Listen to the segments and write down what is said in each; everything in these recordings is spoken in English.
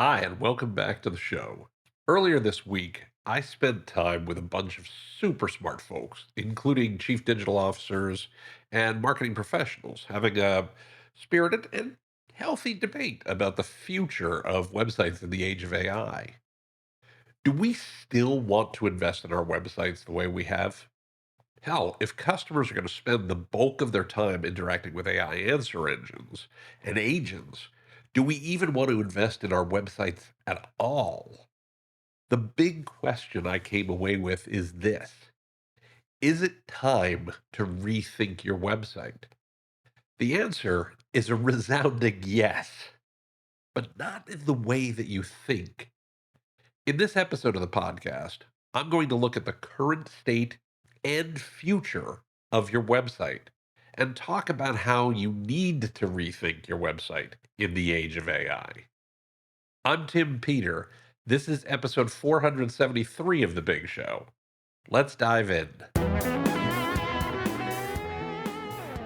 Hi, and welcome back to the show. Earlier this week, I spent time with a bunch of super smart folks, including chief digital officers and marketing professionals, having a spirited and healthy debate about the future of websites in the age of AI. Do we still want to invest in our websites the way we have? Hell, if customers are going to spend the bulk of their time interacting with AI answer engines and agents, do we even want to invest in our websites at all? The big question I came away with is this: is it time to rethink your website? The answer is a resounding yes, but not in the way that you think. In this episode of the podcast, I'm going to look at the current state and future of your website and talk about how you need to rethink your website in the age of AI. I'm Tim Peter. This is episode 473 of The Big Show. Let's dive in.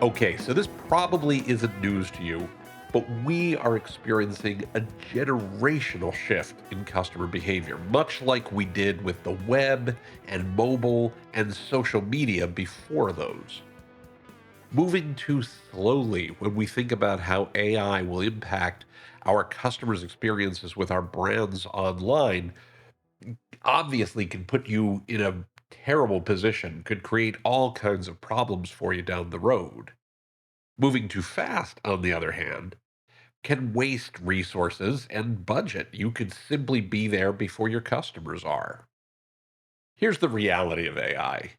Okay, so this probably isn't news to you, but we are experiencing a generational shift in customer behavior, much like we did with the web and mobile and social media before those. Moving too slowly when we think about how AI will impact our customers' experiences with our brands online obviously can put you in a terrible position, could create all kinds of problems for you down the road. Moving too fast, on the other hand, can waste resources and budget. You could simply be there before your customers are. Here's the reality of AI.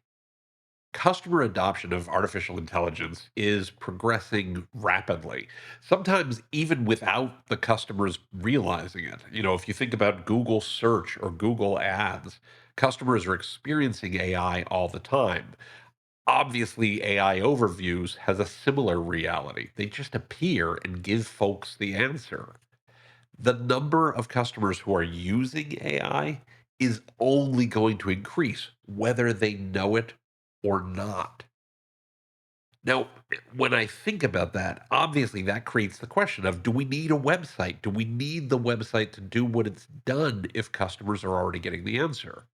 Customer adoption of artificial intelligence is progressing rapidly, sometimes even without the customers realizing it. If you think about Google search or Google ads, customers are experiencing AI all the time. Obviously, AI overviews has a similar reality. They just appear and give folks the answer. The number of customers who are using AI is only going to increase, whether they know it or not. Now, when I think about that, obviously that creates the question of, do we need a website? Do we need the website to do what it's done if customers are already getting the answer?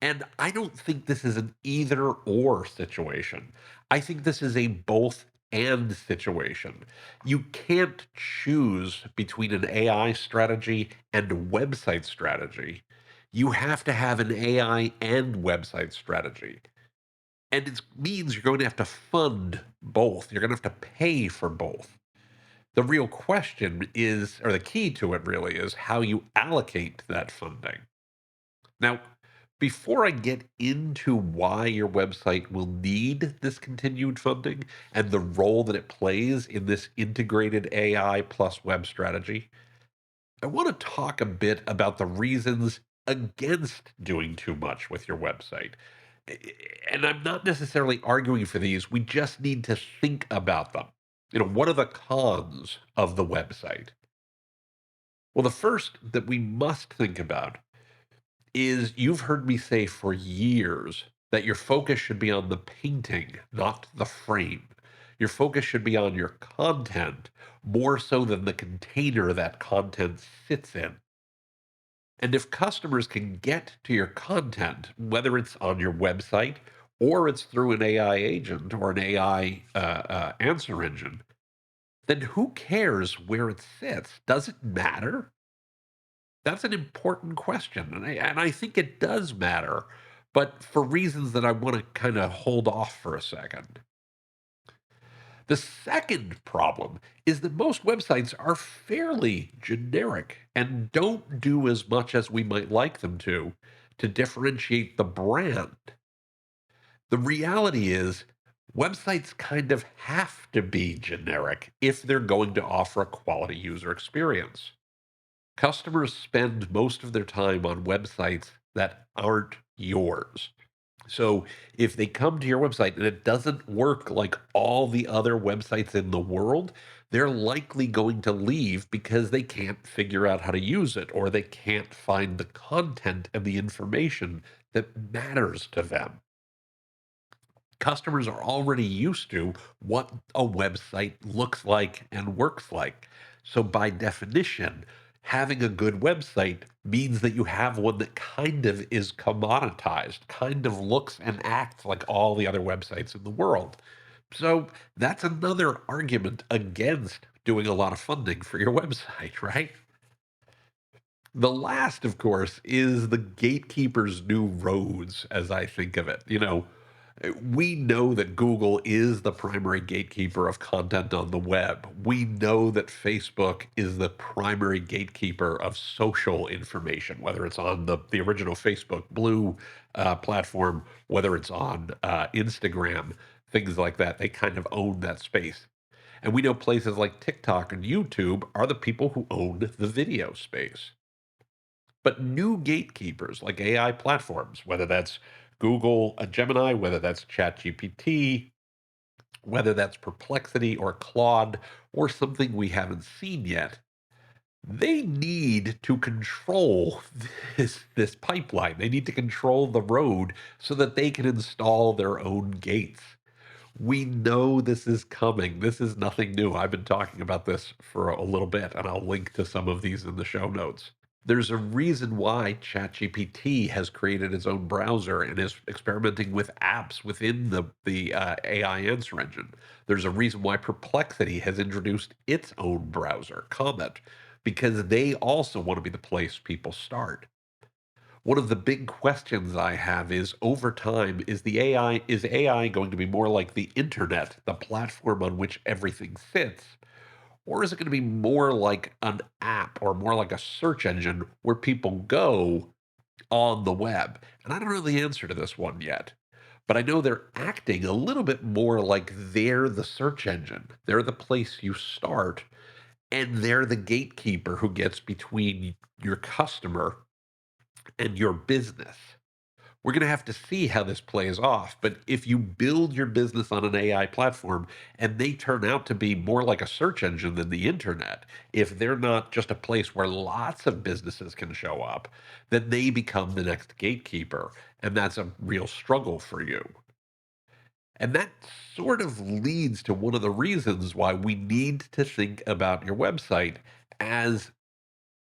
And I don't think this is an either or situation. I think this is a both and situation. You can't choose between an AI strategy and a website strategy. You have to have an AI and website strategy. And it means you're going to have to fund both. You're going to have to pay for both. The real question is, or the key to it really is, how you allocate that funding. Now, before I get into why your website will need this continued funding and the role that it plays in this integrated AI plus web strategy, I want to talk a bit about the reasons against doing too much with your website. And I'm not necessarily arguing for these, we just need to think about them. What are the cons of the website? Well, the first that we must think about is you've heard me say for years that your focus should be on the painting, not the frame. Your focus should be on your content more so than the container that content sits in. And if customers can get to your content, whether it's on your website or it's through an AI agent or an AI answer engine, then who cares where it sits? Does it matter? That's an important question, and I think it does matter, but for reasons that I wanna kinda hold off for a second. The second problem is that most websites are fairly generic and don't do as much as we might like them to differentiate the brand. The reality is, websites kind of have to be generic if they're going to offer a quality user experience. Customers spend most of their time on websites that aren't yours. So if they come to your website and it doesn't work like all the other websites in the world, they're likely going to leave because they can't figure out how to use it or they can't find the content and the information that matters to them. Customers are already used to what a website looks like and works like. So by definition, Having a good website means that you have one that kind of is commoditized, kind of looks and acts like all the other websites in the world. So that's another argument against doing a lot of funding for your website, right? The last, of course, is the gatekeeper's new roads, as I think of it. We know that Google is the primary gatekeeper of content on the web. We know that Facebook is the primary gatekeeper of social information, whether it's on the original Facebook Blue platform, whether it's on Instagram, things like that. They kind of own that space. And we know places like TikTok and YouTube are the people who own the video space. But new gatekeepers like AI platforms, whether that's Google Gemini, whether that's ChatGPT, whether that's Perplexity or Claude, or something we haven't seen yet, they need to control this pipeline. They need to control the road so that they can install their own gates. We know this is coming. This is nothing new. I've been talking about this for a little bit, and I'll link to some of these in the show notes. There's a reason why ChatGPT has created its own browser and is experimenting with apps within the AI answer engine. There's a reason why Perplexity has introduced its own browser, Comet, because they also want to be the place people start. One of the big questions I have is over time, is AI going to be more like the internet, the platform on which everything sits? Or is it going to be more like an app or more like a search engine where people go on the web? And I don't know the answer to this one yet, but I know they're acting a little bit more like they're the search engine. They're the place you start, and they're the gatekeeper who gets between your customer and your business. We're going to have to see how this plays off. But if you build your business on an AI platform and they turn out to be more like a search engine than the internet, if they're not just a place where lots of businesses can show up, then they become the next gatekeeper. And that's a real struggle for you. And that sort of leads to one of the reasons why we need to think about your website as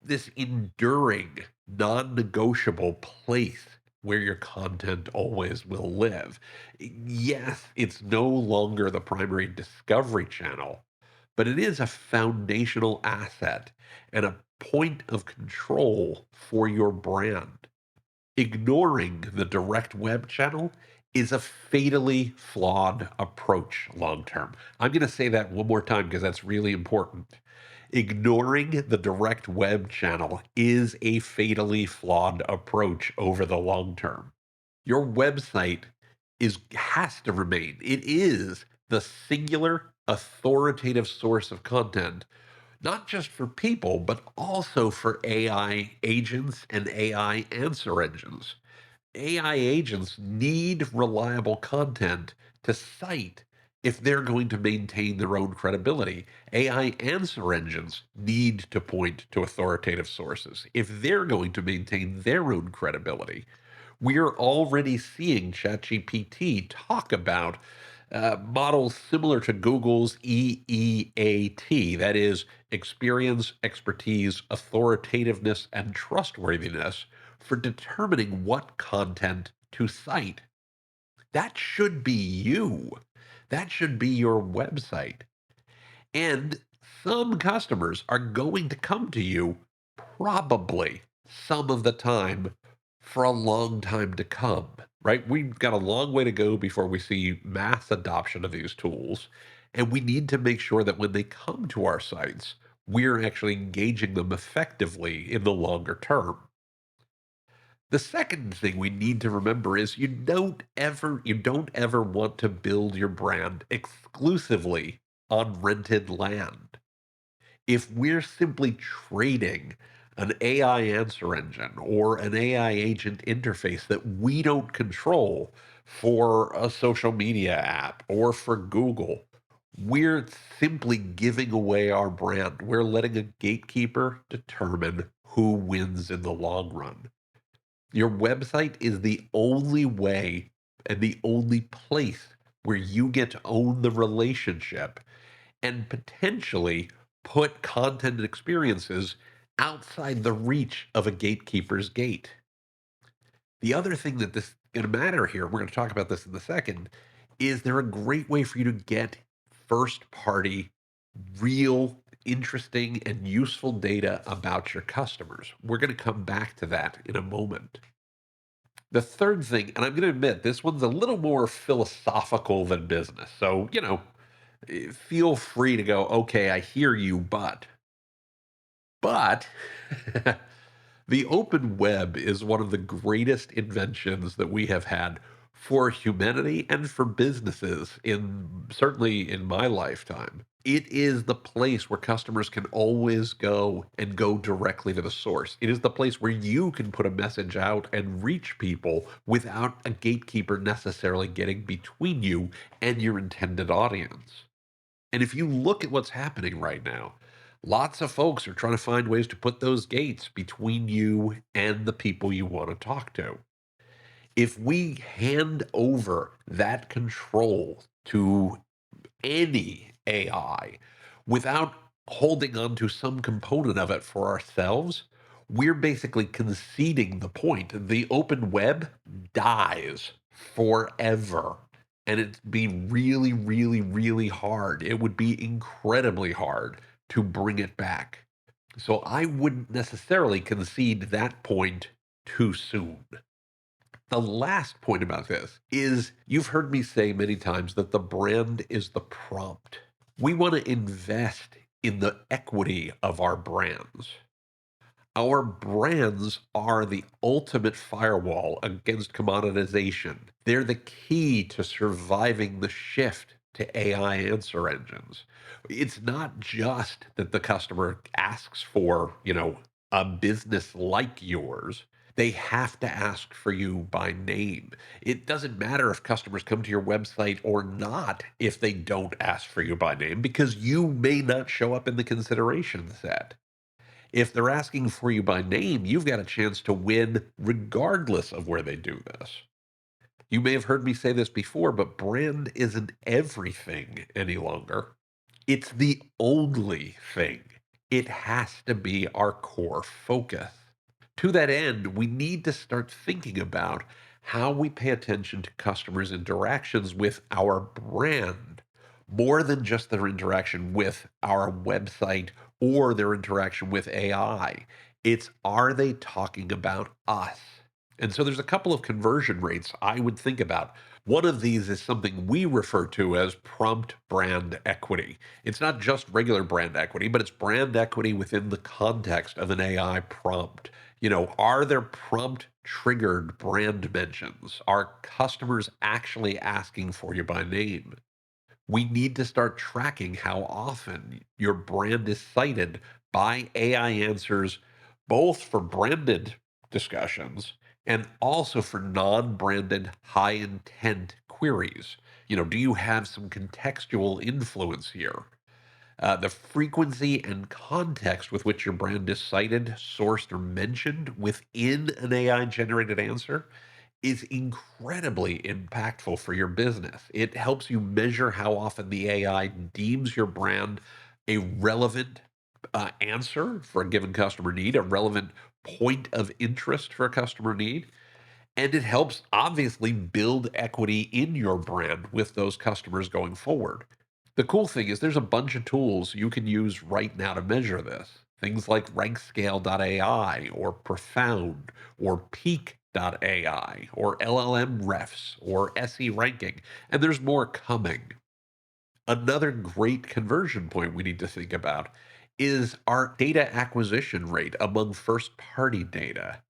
this enduring, non negotiable place where your content always will live. Yes, it's no longer the primary discovery channel, but it is a foundational asset and a point of control for your brand. Ignoring the direct web channel is a fatally flawed approach long term. I'm going to say that one more time because that's really important. Ignoring the direct web channel is a fatally flawed approach over the long term. Your website has to remain. It is the singular authoritative source of content, not just for people, but also for AI agents and AI answer engines. AI agents need reliable content to cite if they're going to maintain their own credibility. AI answer engines need to point to authoritative sources if they're going to maintain their own credibility. We're already seeing ChatGPT talk about models similar to Google's EEAT, that is, experience, expertise, authoritativeness, and trustworthiness, for determining what content to cite. That should be you. That should be your website. And some customers are going to come to you probably some of the time for a long time to come, right? We've got a long way to go before we see mass adoption of these tools. And we need to make sure that when they come to our sites, we're actually engaging them effectively in the longer term. The second thing we need to remember is you don't ever want to build your brand exclusively on rented land. If we're simply trading an AI answer engine or an AI agent interface that we don't control for a social media app or for Google, we're simply giving away our brand. We're letting a gatekeeper determine who wins in the long run. Your website is the only way and the only place where you get to own the relationship and potentially put content and experiences outside the reach of a gatekeeper's gate. The other thing that this is going to matter here, we're going to talk about this in a second, is there a great way for you to get first party, real, interesting, and useful data about your customers? We're going to come back to that in a moment. The third thing, and I'm going to admit this one's a little more philosophical than business. So, feel free to go, okay, I hear you, but the open web is one of the greatest inventions that we have had for humanity and for businesses in certainly in my lifetime. It is the place where customers can always go and go directly to the source. It is the place where you can put a message out and reach people without a gatekeeper necessarily getting between you and your intended audience. And if you look at what's happening right now, lots of folks are trying to find ways to put those gates between you and the people you want to talk to. If we hand over that control to any AI without holding on to some component of it for ourselves, we're basically conceding the point. The open web dies forever. And it'd be really, really, really hard. It would be incredibly hard to bring it back. So I wouldn't necessarily concede that point too soon. The last point about this is you've heard me say many times that the brand is the prompt. We want to invest in the equity of our brands. Our brands are the ultimate firewall against commoditization. They're the key to surviving the shift to AI answer engines. It's not just that the customer asks for, a business like yours. They have to ask for you by name. It doesn't matter if customers come to your website or not if they don't ask for you by name because you may not show up in the consideration set. If they're asking for you by name, you've got a chance to win regardless of where they do this. You may have heard me say this before, but brand isn't everything any longer. It's the only thing. It has to be our core focus. To that end, we need to start thinking about how we pay attention to customers' interactions with our brand more than just their interaction with our website or their interaction with AI. It's are they talking about us? And so there's a couple of conversion rates I would think about. One of these is something we refer to as prompt brand equity. It's not just regular brand equity, but it's brand equity within the context of an AI prompt. Are there prompt triggered brand mentions? Are customers actually asking for you by name? We need to start tracking how often your brand is cited by AI answers, both for branded discussions and also for non branded high intent queries. Do you have some contextual influence here? The frequency and context with which your brand is cited, sourced, or mentioned within an AI generated answer is incredibly impactful for your business. It helps you measure how often the AI deems your brand a relevant answer for a given customer need, a relevant point of interest for a customer need. And it helps obviously build equity in your brand with those customers going forward. The cool thing is there's a bunch of tools you can use right now to measure this. Things like rankscale.ai or Profound or Peak.ai or LLM refs or SE ranking. And there's more coming. Another great conversion point we need to think about is our data acquisition rate among first party data.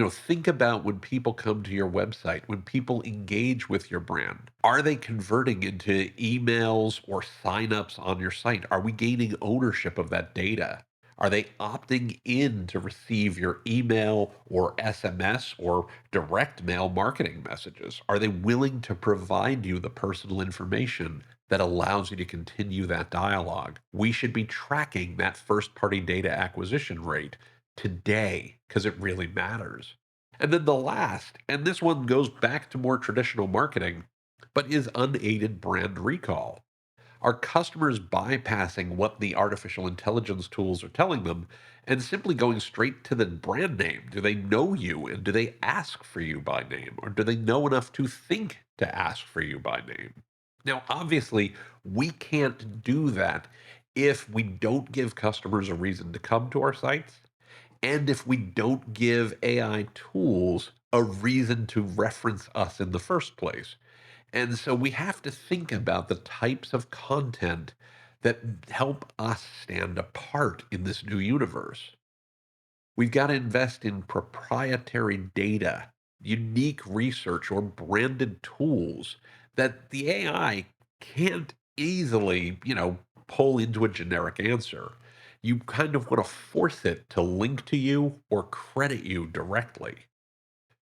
Think about when people come to your website, when people engage with your brand. Are they converting into emails or signups on your site? Are we gaining ownership of that data? Are they opting in to receive your email or SMS or direct mail marketing messages? Are they willing to provide you the personal information that allows you to continue that dialogue? We should be tracking that first party data acquisition rate today because it really matters. And then the last, and this one goes back to more traditional marketing, but is unaided brand recall. Are customers bypassing what the artificial intelligence tools are telling them and simply going straight to the brand name? Do they know you and do they ask for you by name? Or do they know enough to think to ask for you by name? Now, obviously, we can't do that if we don't give customers a reason to come to our sites and if we don't give AI tools a reason to reference us in the first place. And so we have to think about the types of content that help us stand apart in this new universe. We've got to invest in proprietary data, unique research, or branded tools that the AI can't easily, pull into a generic answer. You kind of want to force it to link to you or credit you directly.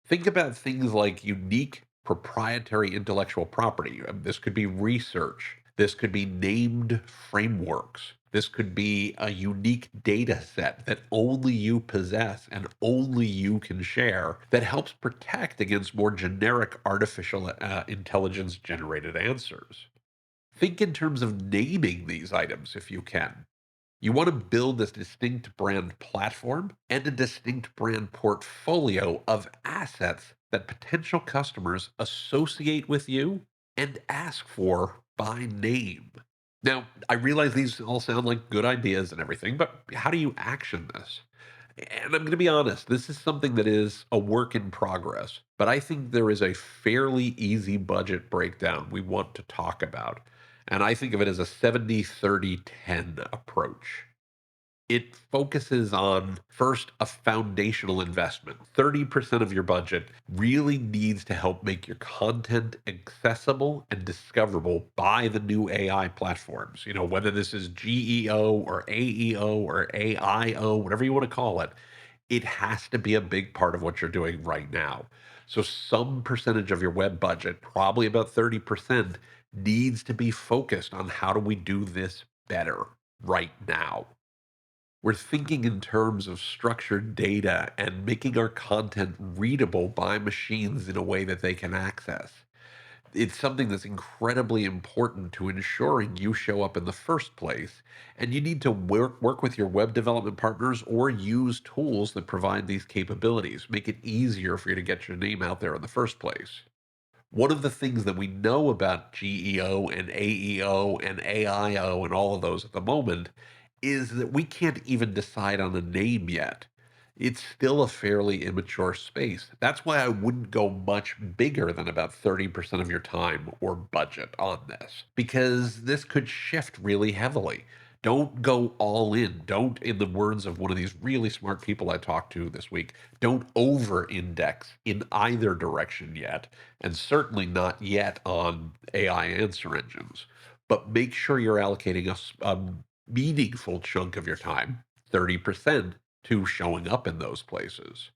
Think about things like unique proprietary intellectual property. This could be research. This could be named frameworks. This could be a unique data set that only you possess and only you can share that helps protect against more generic artificial intelligence generated answers. Think in terms of naming these items if you can. You want to build this distinct brand platform and a distinct brand portfolio of assets that potential customers associate with you and ask for by name. Now, I realize these all sound like good ideas and everything, but how do you action this? And I'm going to be honest, this is something that is a work in progress, but I think there is a fairly easy budget breakdown we want to talk about. And I think of it as a 70-30-10 approach. It focuses on first a foundational investment. 30% of your budget really needs to help make your content accessible and discoverable by the new AI platforms. Whether this is GEO or AEO or AIO, whatever you want to call it, it has to be a big part of what you're doing right now. So, some percentage of your web budget, probably about 30%, needs to be focused on how do we do this better right now. We're thinking in terms of structured data and making our content readable by machines in a way that they can access. It's something that's incredibly important to ensuring you show up in the first place. And you need to work with your web development partners or use tools that provide these capabilities, make it easier for you to get your name out there in the first place. One of the things that we know about GEO and AEO and AIO and all of those at the moment is that we can't even decide on a name yet. It's still a fairly immature space. That's why I wouldn't go much bigger than about 30% of your time or budget on this, because this could shift really heavily. Don't go all in. Don't, in the words of one of these really smart people I talked to this week, don't over index in either direction yet, and certainly not yet on AI answer engines. But make sure you're allocating a meaningful chunk of your time, 30%, to showing up in those places.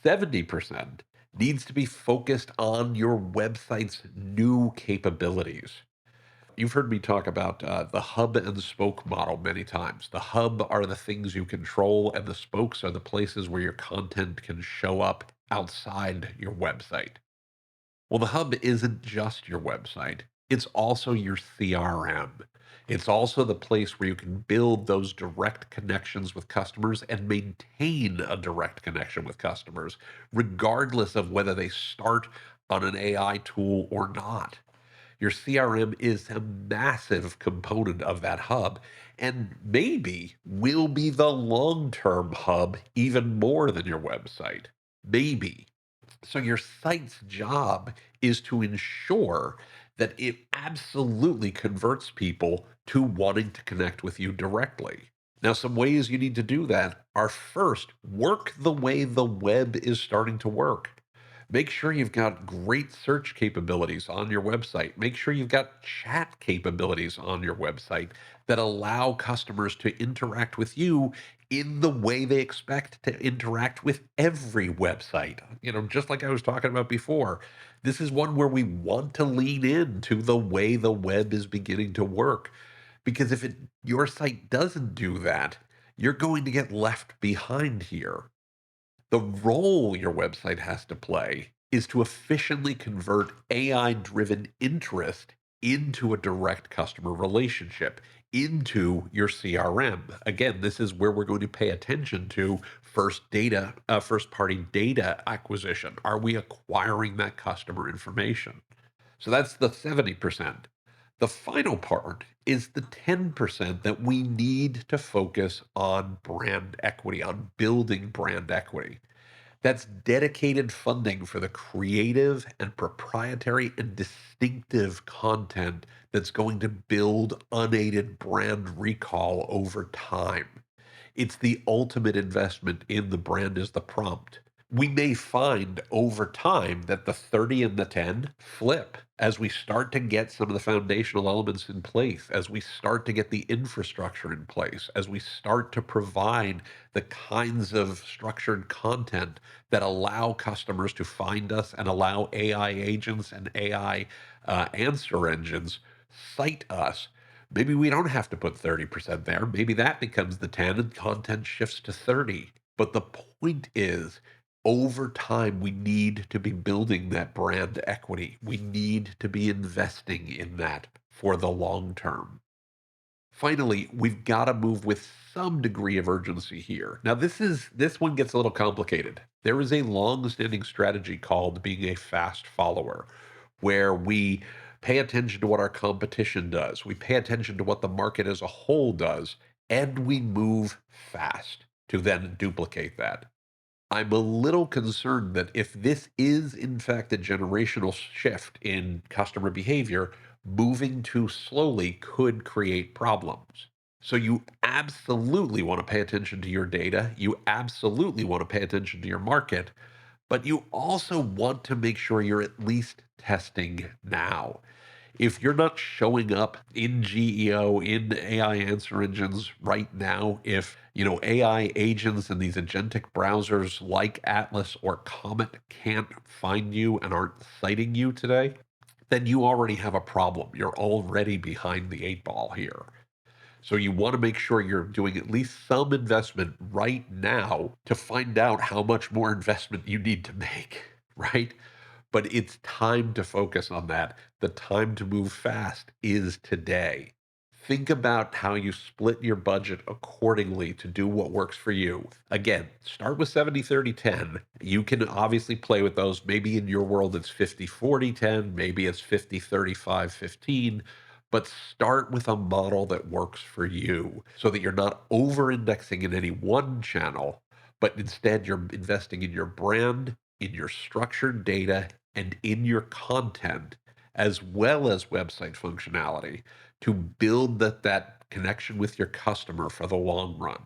70% needs to be focused on your website's new capabilities. You've heard me talk about the hub and spoke model many times. The hub are the things you control, and the spokes are the places where your content can show up outside your website. Well, the hub isn't just your website, it's also your CRM. It's also the place where you can build those direct connections with customers and maintain a direct connection with customers, regardless of whether they start on an AI tool or not. Your CRM is a massive component of that hub and maybe will be the long term hub even more than your website. Maybe. So your site's job is to ensure that it absolutely converts people to wanting to connect with you directly. Now, some ways you need to do that are first, work the way the web is starting to work. Make sure you've got great search capabilities on your website. Make sure you've got chat capabilities on your website that allow customers to interact with you in the way they expect to interact with every website. Just like I was talking about before, this is one where we want to lean into the way the web is beginning to work. Because if your site doesn't do that, you're going to get left behind here. The role your website has to play is to efficiently convert AI driven interest into a direct customer relationship, into your CRM. Again, this is where we're going to pay attention to first party data acquisition. Are we acquiring that customer information? So that's the 70%. The final part is the 10% that we need to focus on brand equity, on building brand equity. That's dedicated funding for the creative and proprietary and distinctive content that's going to build unaided brand recall over time. It's the ultimate investment in the brand as the prompt. We may find over time that the 30 and the 10 flip as we start to get some of the foundational elements in place, as we start to get the infrastructure in place, as we start to provide the kinds of structured content that allow customers to find us and allow AI agents and AI answer engines cite us. Maybe we don't have to put 30% there. Maybe that becomes the 10 and content shifts to 30. But the point is, over time, we need to be building that brand equity. We need to be investing in that for the long term. Finally, we've got to move with some degree of urgency here. Now, this one gets a little complicated. There is a long-standing strategy called being a fast follower, where we pay attention to what our competition does, we pay attention to what the market as a whole does, and we move fast to then duplicate that. I'm a little concerned that if this is in fact a generational shift in customer behavior, moving too slowly could create problems. So you absolutely want to pay attention to your data. You absolutely want to pay attention to your market, but you also want to make sure you're at least testing now. If you're not showing up in GEO, in AI answer engines right now, if AI agents and these agentic browsers like Atlas or Comet can't find you and aren't citing you today, then you already have a problem. You're already behind the eight ball here. So you want to make sure you're doing at least some investment right now to find out how much more investment you need to make, right? But it's time to focus on that. The time to move fast is today. Think about how you split your budget accordingly to do what works for you. Again, start with 70, 30, 10. You can obviously play with those. Maybe in your world it's 50, 40, 10. Maybe it's 50, 35, 15. But start with a model that works for you so that you're not over indexing in any one channel, but instead you're investing in your brand, in your structured data, and in your content, as well as website functionality to build that connection with your customer for the long run.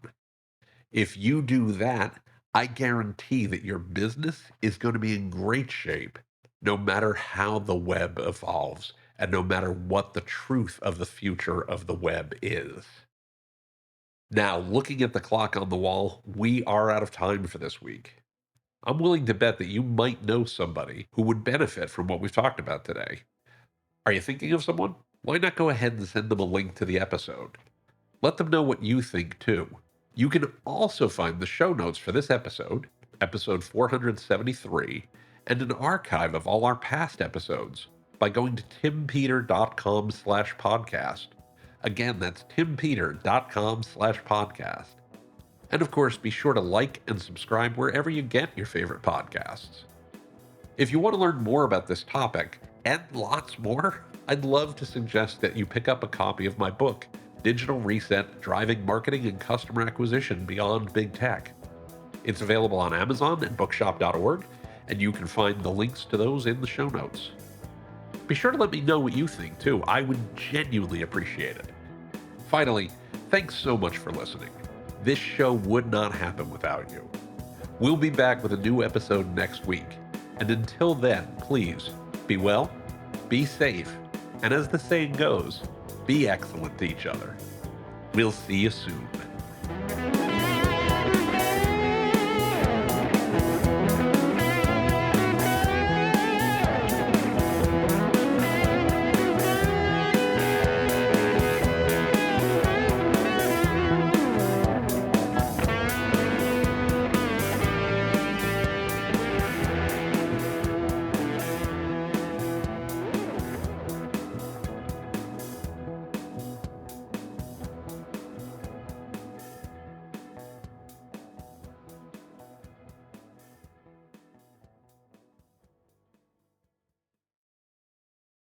If you do that, I guarantee that your business is going to be in great shape no matter how the web evolves and no matter what the truth of the future of the web is. Now, looking at the clock on the wall, we are out of time for this week. I'm willing to bet that you might know somebody who would benefit from what we've talked about today. Are you thinking of someone? Why not go ahead and send them a link to the episode? Let them know what you think too. You can also find the show notes for this episode, episode 473, and an archive of all our past episodes by going to timpeter.com/podcast. Again, that's timpeter.com/podcast. And of course, be sure to like and subscribe wherever you get your favorite podcasts. If you want to learn more about this topic, and lots more, I'd love to suggest that you pick up a copy of my book, Digital Reset: Driving Marketing and Customer Acquisition Beyond Big Tech. It's available on Amazon and bookshop.org, and you can find the links to those in the show notes. Be sure to let me know what you think too. I would genuinely appreciate it. Finally, thanks so much for listening. This show would not happen without you. We'll be back with a new episode next week. And until then, please be well, be safe, and as the saying goes, be excellent to each other. We'll see you soon.